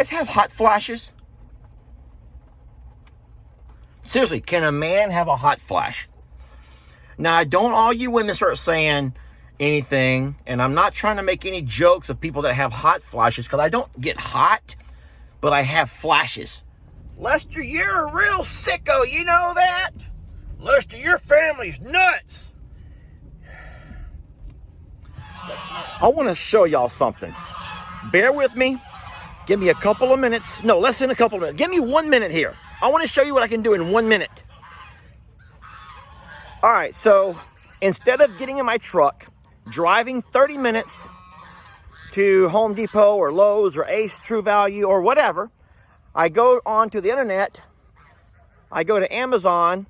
guys have hot flashes? Seriously, can a man have a hot flash? Now, don't all you women start saying anything, and I'm not trying to make any jokes of people that have hot flashes, because I don't get hot, but I have flashes. Lester, you're a real sicko, you know that? Lester, your family's nuts. I want to show y'all something. Bear with me. Give me a couple of minutes. No, less than a couple of minutes. Give me 1 minute here. I want to show you what I can do in 1 minute. All right, so instead of getting in my truck, driving 30 minutes to Home Depot or Lowe's or Ace, True Value or whatever, I go onto the internet, I go to Amazon,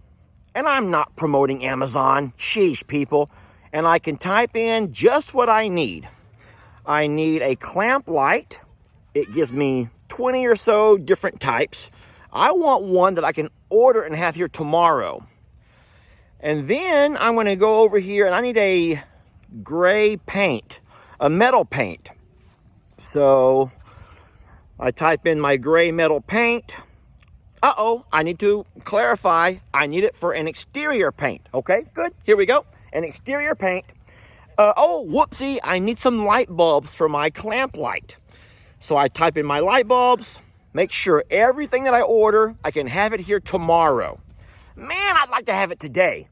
and I'm not promoting Amazon, sheesh people, and I can type in just what I need. I need a clamp light. It gives me 20 or so different types. I want one that I can order and have here tomorrow. And then I'm going to go over here and I need a gray paint, a metal paint. So I type in my gray metal paint. I need to clarify. I need it for an exterior paint. Okay, good. Here we go. An exterior paint. Whoopsie. I need some light bulbs for my clamp light. So I type in my light bulbs, make sure everything that I order, I can have it here tomorrow. Man, I'd like to have it today,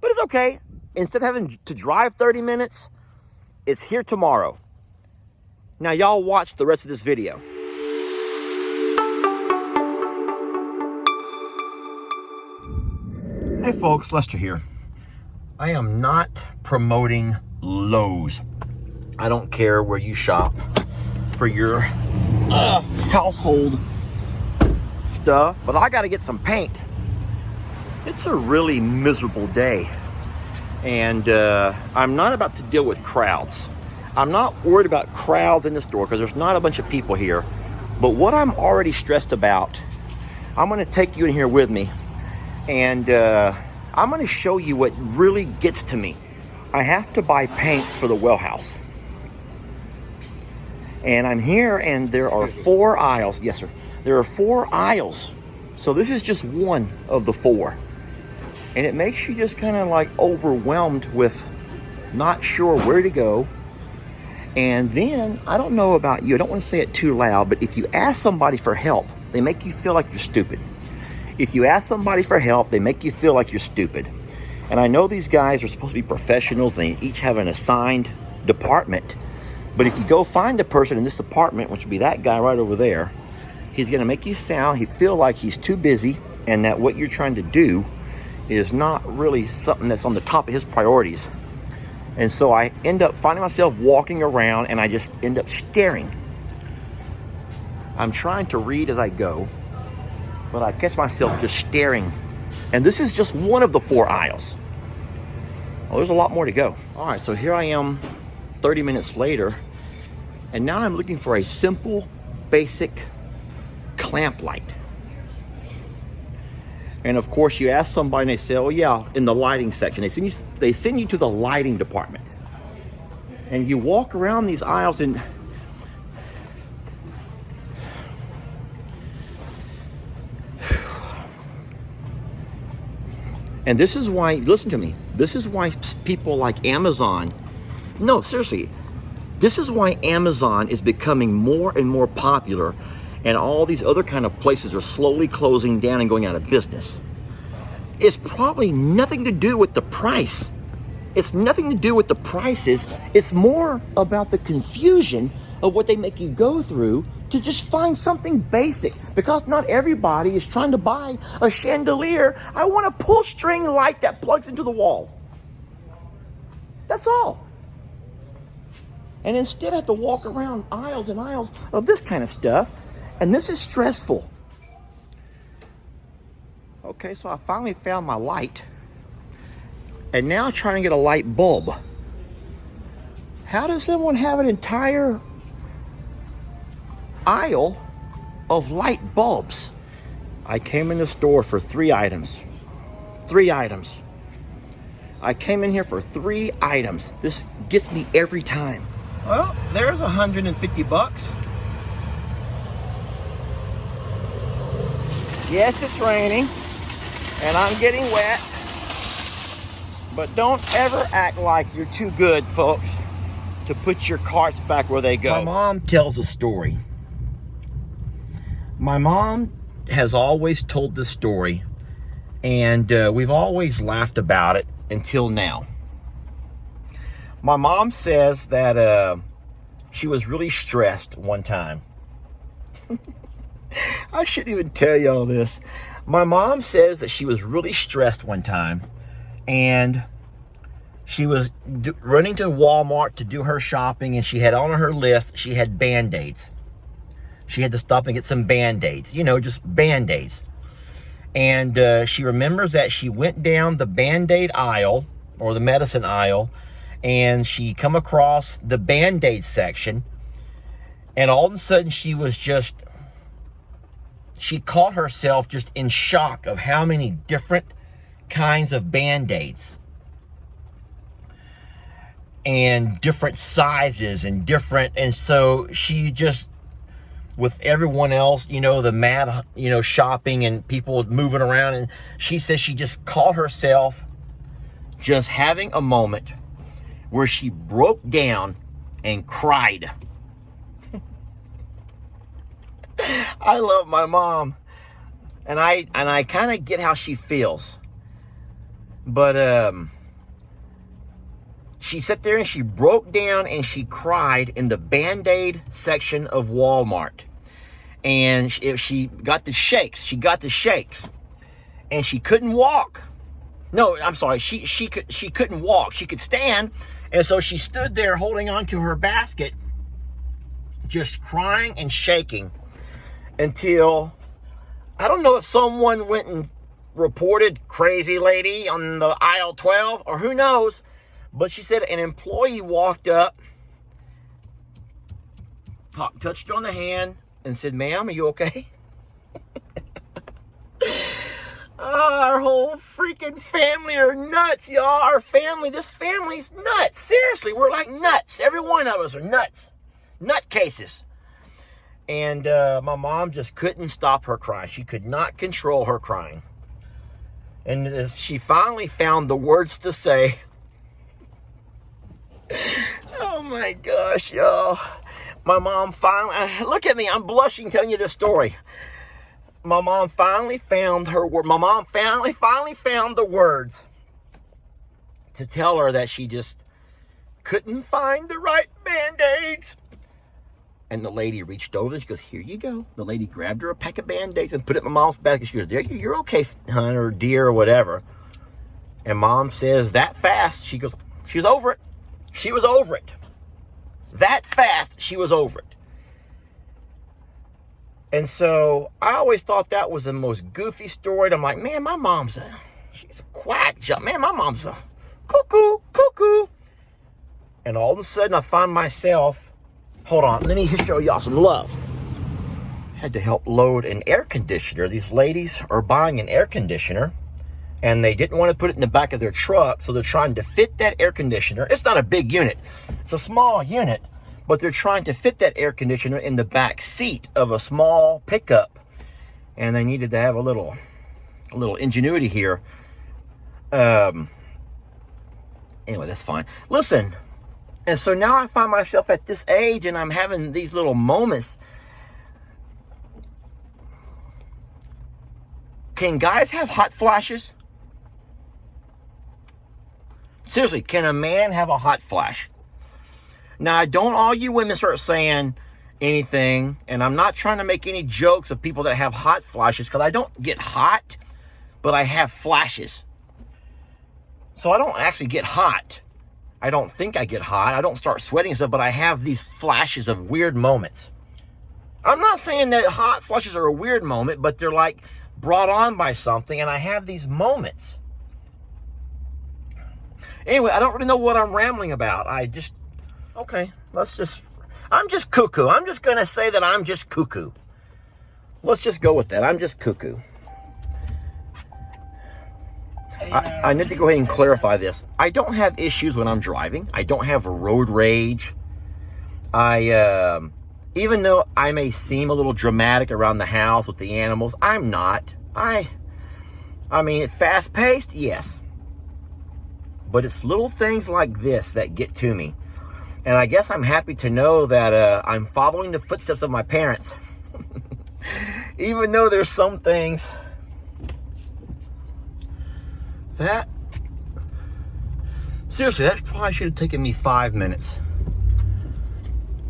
but it's okay. Instead of having to drive 30 minutes, it's here tomorrow. Now y'all watch the rest of this video. Hey folks, Lester here. I am not promoting Lowe's. I don't care where you shop for your household stuff, but I got to get some paint. It's a really miserable day, and I'm not about to deal with crowds. I'm not worried about crowds in the store because there's not a bunch of people here. But what I'm already stressed about, I'm going to take you in here with me, and I'm going to show you what really gets to me. I have to buy paints for the well house. And I'm here and there are 4 aisles. Yes, sir. There are 4 aisles. So this is just one of the 4. And it makes you just kind of like overwhelmed with not sure where to go. And then, I don't know about you, I don't want to say it too loud, but if you ask somebody for help, they make you feel like you're stupid. If you ask somebody for help, they make you feel like you're stupid. And I know these guys are supposed to be professionals. They each have an assigned department. But if you go find the person in this department, which would be that guy right over there, he's going to make you feel like he's too busy and that what you're trying to do is not really something that's on the top of his priorities. And so I end up finding myself walking around and I just end up staring. I'm trying to read as I go, but I catch myself just staring. And this is just one of the 4 aisles. Oh, there's a lot more to go. All right, so here I am 30 minutes later, and now I'm looking for a simple, basic clamp light. And of course, you ask somebody and they say, oh yeah, in the lighting section. They send you to the lighting department. And you walk around these aisles and this is why, listen to me, this is why people like Amazon, no, seriously, this is why Amazon is becoming more and more popular, and all these other kind of places are slowly closing down and going out of business. It's probably nothing to do with the price. It's nothing to do with the prices. It's more about the confusion of what they make you go through to just find something basic, because not everybody is trying to buy a chandelier. I want a pull string light that plugs into the wall. That's all. And instead I have to walk around aisles and aisles of this kind of stuff, and this is stressful. Okay, so I finally found my light, and now I'm trying to get a light bulb. How does someone have an entire aisle of light bulbs? I came in the store for 3 items. 3 items. I came in here for 3 items. This gets me every time. Well, there's $150. Yes, it's raining, and I'm getting wet, but don't ever act like you're too good, folks, to put your carts back where they go. My mom tells a story. My mom has always told this story, and we've always laughed about it until now. My mom says that she was really stressed one time. I shouldn't even tell you all this. My mom says that she was really stressed one time, and she was running to Walmart to do her shopping, and she had on her list, she had Band-Aids. She had to stop and get some Band-Aids, you know, just Band-Aids. And she remembers that she went down the Band-Aid aisle, or the medicine aisle, and she come across the Band-Aid section, and all of a sudden she caught herself just in shock of how many different kinds of Band-Aids and different sizes and so she just, with everyone else, you know, the mad, you know, shopping and people moving around, and she says she just caught herself just having a moment where she broke down and cried. I love my mom, and I kind of get how she feels, but she sat there and she broke down and she cried in the Band-Aid section of Walmart, and she got the shakes. And she couldn't walk. No, I'm sorry. She couldn't walk. She could stand, and so she stood there holding on to her basket, just crying and shaking. Until, I don't know if someone went and reported crazy lady on the aisle 12, or who knows, but she said an employee walked up, touched her on the hand, and said, "Ma'am, are you okay?" Our whole freaking family are nuts, y'all. This family's nuts. Seriously, we're like nuts. Every one of us are nuts. Nutcases. And my mom just couldn't stop her crying. She could not control her crying. And she finally found the words to say. Oh my gosh, y'all. My mom finally, look at me, I'm blushing telling you this story. My mom finally found her word. My mom finally found the words to tell her that she just couldn't find the right Band-Aids. And the lady reached over, she goes, "Here you go." The lady grabbed her a pack of Band-Aids and put it in my mom's basket. She goes, "There, you're okay, hon," or dear, or whatever. And mom says, that fast, she goes, she was over it. She was over it. That fast, she was over it. And so I always thought that was the most goofy story. And I'm like, man, my mom's she's a quack job. Man, my mom's a cuckoo. And all of a sudden I find myself, hold on, let me show y'all some love. Had to help load an air conditioner. These ladies are buying an air conditioner, and they didn't want to put it in the back of their truck, so they're trying to fit that air conditioner. It's not a big unit. It's a small unit, but they're trying to fit that air conditioner in the back seat of a small pickup. And they needed to have a little ingenuity here. Anyway, that's fine. Listen, and so now I find myself at this age, and I'm having these little moments. Can guys have hot flashes? Seriously, can a man have a hot flash? Now, don't all you women start saying anything, and I'm not trying to make any jokes of people that have hot flashes, because I don't get hot, but I have flashes. So I don't actually get hot. I don't think I get hot. I don't start sweating and stuff, but I have these flashes of weird moments. I'm not saying that hot flashes are a weird moment, but they're like brought on by something, and I have these moments. Anyway, I don't really know what I'm rambling about. Okay, I'm just cuckoo. I'm just going to say that I'm just cuckoo. Let's just go with that. I'm just cuckoo. I need to go ahead and clarify this. I don't have issues when I'm driving. I don't have road rage. Even though I may seem a little dramatic around the house with the animals, I'm not. I mean, fast-paced, yes. But it's little things like this that get to me. And I guess I'm happy to know that I'm following the footsteps of my parents. Even though there's some things that, seriously, that probably should have taken me 5 minutes.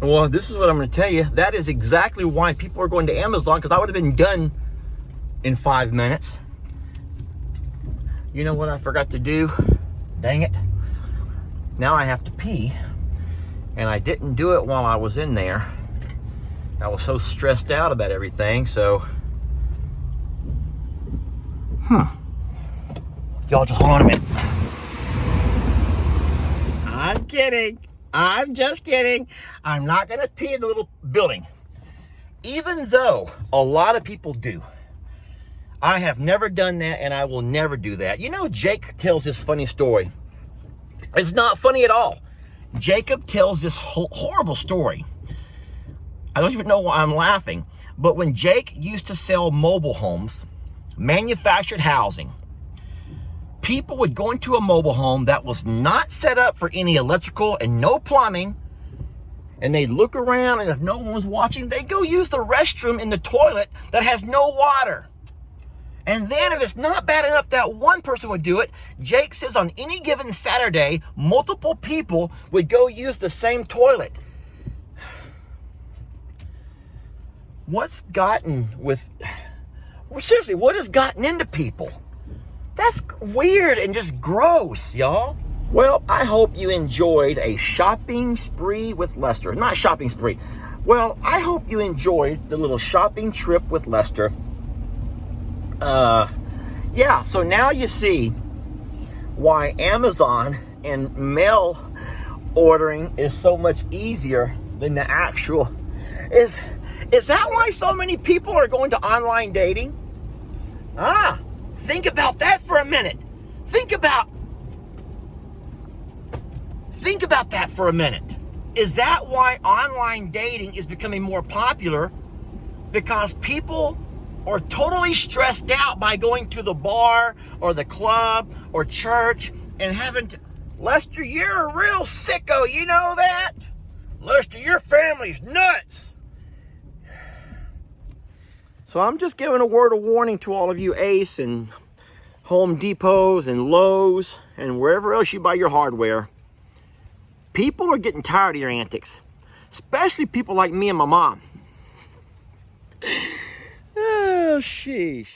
Well, this is what I'm going to tell you. That is exactly why people are going to Amazon, because I would have been done in 5 minutes. You know what I forgot to do? Dang it. Now I have to pee. And I didn't do it while I was in there. I was so stressed out about everything, so. Y'all just hold on a minute. I'm kidding. I'm just kidding. I'm not going to pee in the little building. Even though a lot of people do. I have never done that, and I will never do that. You know, Jake tells this funny story. It's not funny at all. Jacob tells this horrible story. I don't even know why I'm laughing. But when Jake used to sell mobile homes, manufactured housing, people would go into a mobile home that was not set up for any electrical and no plumbing, and they'd look around, and if no one was watching, they'd go use the restroom in the toilet that has no water. And then if it's not bad enough that one person would do it, Jake says on any given Saturday, multiple people would go use the same toilet. What's gotten with, well, seriously, what has gotten into people? That's weird and just gross, y'all. Well, I hope you enjoyed a shopping spree with Lester. Not shopping spree. Well, I hope you enjoyed the little shopping trip with Lester. Yeah, so now you see why Amazon and mail ordering is so much easier than the actual. Is that why so many people are going to online dating? Think about that for a minute. Think about that for a minute. Is that why online dating is becoming more popular? Because people are totally stressed out by going to the bar or the club or church and having to, Lester, you're a real sicko, you know that? Lester, your family's nuts. So I'm just giving a word of warning to all of you Ace and Home Depots and Lowe's and wherever else you buy your hardware. People are getting tired of your antics, especially people like me and my mom. Oh, sheesh.